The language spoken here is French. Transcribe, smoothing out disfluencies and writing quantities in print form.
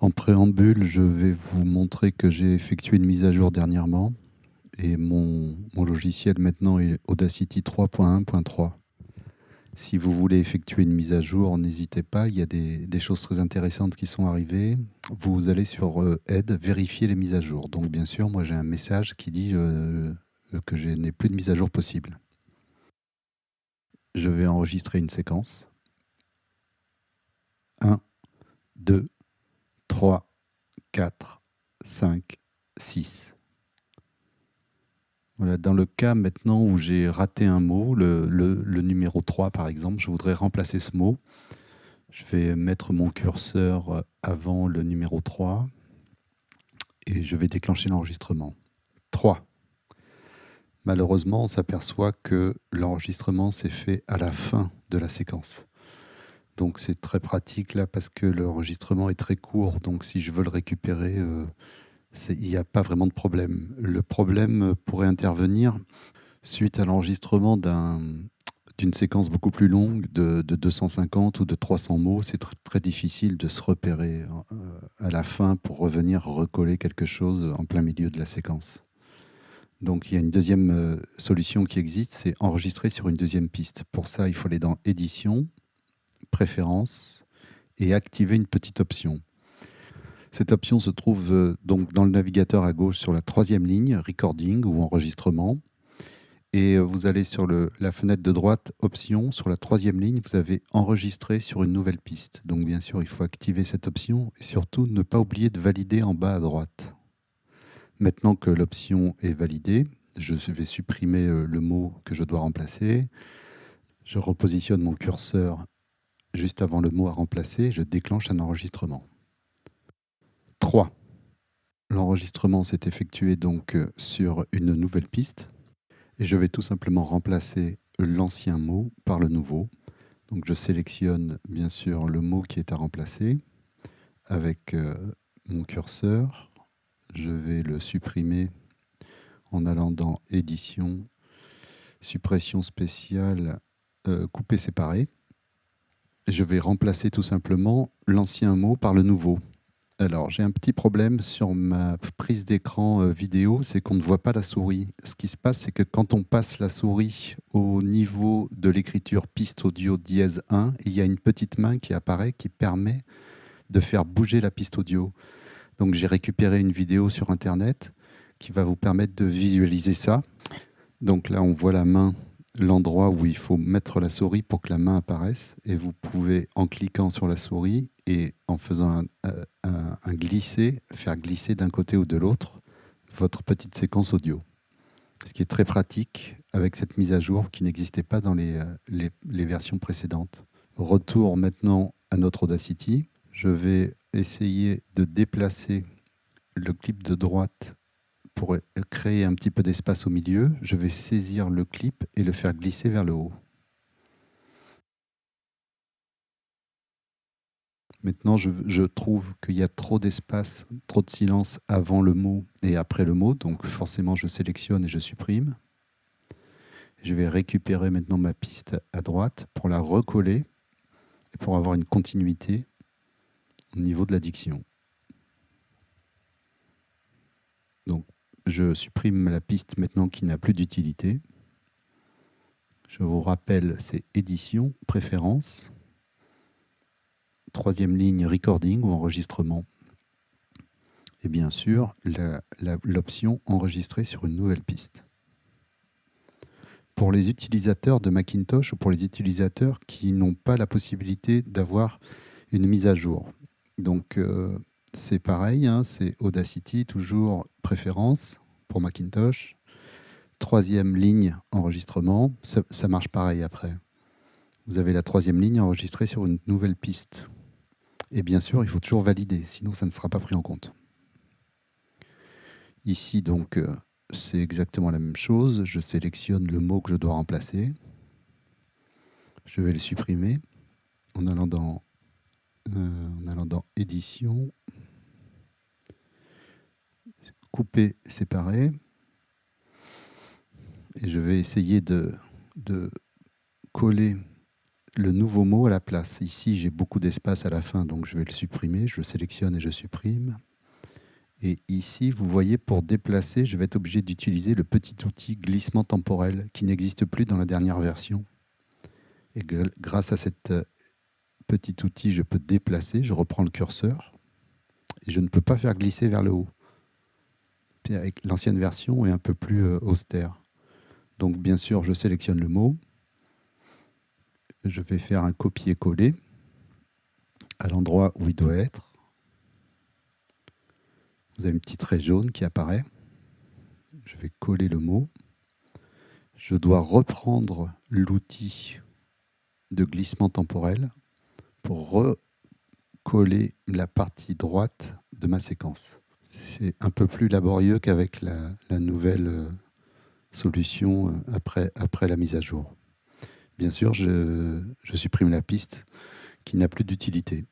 En préambule, je vais vous montrer que j'ai effectué une mise à jour dernièrement et mon logiciel maintenant est Audacity 3.1.3. Si vous voulez effectuer une mise à jour, n'hésitez pas, il y a des choses très intéressantes qui sont arrivées. Vous allez sur Aide, vérifier les mises à jour. Donc bien sûr, moi j'ai un message qui dit que je n'ai plus de mise à jour possible. Je vais enregistrer une séquence. 1, 2, 3, 4, 5, 6. Voilà, dans le cas maintenant où j'ai raté un mot, le numéro 3 par exemple, je voudrais remplacer ce mot. Je vais mettre mon curseur avant le numéro 3 et je vais déclencher l'enregistrement. 3. Malheureusement, on s'aperçoit que l'enregistrement s'est fait à la fin de la séquence. Donc c'est très pratique là parce que l'enregistrement est très court. Donc si je veux le récupérer, il n'y a pas vraiment de problème. Le problème pourrait intervenir suite à l'enregistrement d'une séquence beaucoup plus longue de 250 ou de 300 mots. C'est très difficile de se repérer à la fin pour revenir recoller quelque chose en plein milieu de la séquence. Donc il y a une deuxième solution qui existe, c'est enregistrer sur une deuxième piste. Pour ça, il faut aller dans Édition, Préférences et activer une petite option. Cette option se trouve donc dans le navigateur à gauche sur la troisième ligne, Recording ou Enregistrement. Et vous allez sur la fenêtre de droite, Options, sur la troisième ligne, vous avez Enregistrer sur une nouvelle piste. Donc bien sûr, il faut activer cette option et surtout ne pas oublier de valider en bas à droite. Maintenant que l'option est validée, je vais supprimer le mot que je dois remplacer. Je repositionne mon curseur juste avant le mot à remplacer. Je déclenche un enregistrement. 3. L'enregistrement s'est effectué donc sur une nouvelle piste. Et je vais tout simplement remplacer l'ancien mot par le nouveau. Donc je sélectionne bien sûr le mot qui est à remplacer avec mon curseur. Je vais le supprimer en allant dans Édition, Suppression spéciale, Couper séparé. Je vais remplacer tout simplement l'ancien mot par le nouveau. Alors, j'ai un petit problème sur ma prise d'écran vidéo, c'est qu'on ne voit pas la souris. Ce qui se passe, c'est que quand on passe la souris au niveau de l'écriture piste audio dièse 1, il y a une petite main qui apparaît qui permet de faire bouger la piste audio. Donc, j'ai récupéré une vidéo sur Internet qui va vous permettre de visualiser ça. Donc là, on voit la main, l'endroit où il faut mettre la souris pour que la main apparaisse. Et vous pouvez, en cliquant sur la souris et en faisant un glisser, faire glisser d'un côté ou de l'autre votre petite séquence audio. Ce qui est très pratique avec cette mise à jour qui n'existait pas dans les versions précédentes. Retour maintenant à notre Audacity. Je vais essayer de déplacer le clip de droite pour créer un petit peu d'espace au milieu. Je vais saisir le clip et le faire glisser vers le haut. Maintenant, je trouve qu'il y a trop d'espace, trop de silence avant le mot et après le mot. Donc forcément, je sélectionne et je supprime. Je vais récupérer maintenant ma piste à droite pour la recoller et pour avoir une continuité au niveau de la diction. Donc, je supprime la piste maintenant qui n'a plus d'utilité. Je vous rappelle, c'est Édition, Préférences, troisième ligne, Recording ou Enregistrement. Et bien sûr, l'option Enregistrer sur une nouvelle piste. Pour les utilisateurs de Macintosh ou pour les utilisateurs qui n'ont pas la possibilité d'avoir une mise à jour. Donc, c'est pareil, hein, c'est Audacity, toujours préférence pour Macintosh. Troisième ligne, enregistrement. Ça marche pareil après. Vous avez la troisième ligne enregistrée sur une nouvelle piste. Et bien sûr, il faut toujours valider, sinon ça ne sera pas pris en compte. Ici, donc, c'est exactement la même chose. Je sélectionne le mot que je dois remplacer. Je vais le supprimer en allant dans Édition, Couper, Séparer. Et je vais essayer de coller le nouveau mot à la place. Ici, j'ai beaucoup d'espace à la fin, donc je vais le supprimer. Je le sélectionne et je supprime. Et ici, vous voyez, pour déplacer, je vais être obligé d'utiliser le petit outil glissement temporel qui n'existe plus dans la dernière version. Et grâce à cet petit outil, je peux déplacer, je reprends le curseur et je ne peux pas faire glisser vers le haut. Puis avec l'ancienne version est un peu plus austère. Donc bien sûr, je sélectionne le mot. Je vais faire un copier-coller à l'endroit où il doit être. Vous avez une petite raie jaune qui apparaît. Je vais coller le mot. Je dois reprendre l'outil de glissement temporel pour recoller la partie droite de ma séquence. C'est un peu plus laborieux qu'avec la nouvelle solution après la mise à jour. Bien sûr, je supprime la piste qui n'a plus d'utilité.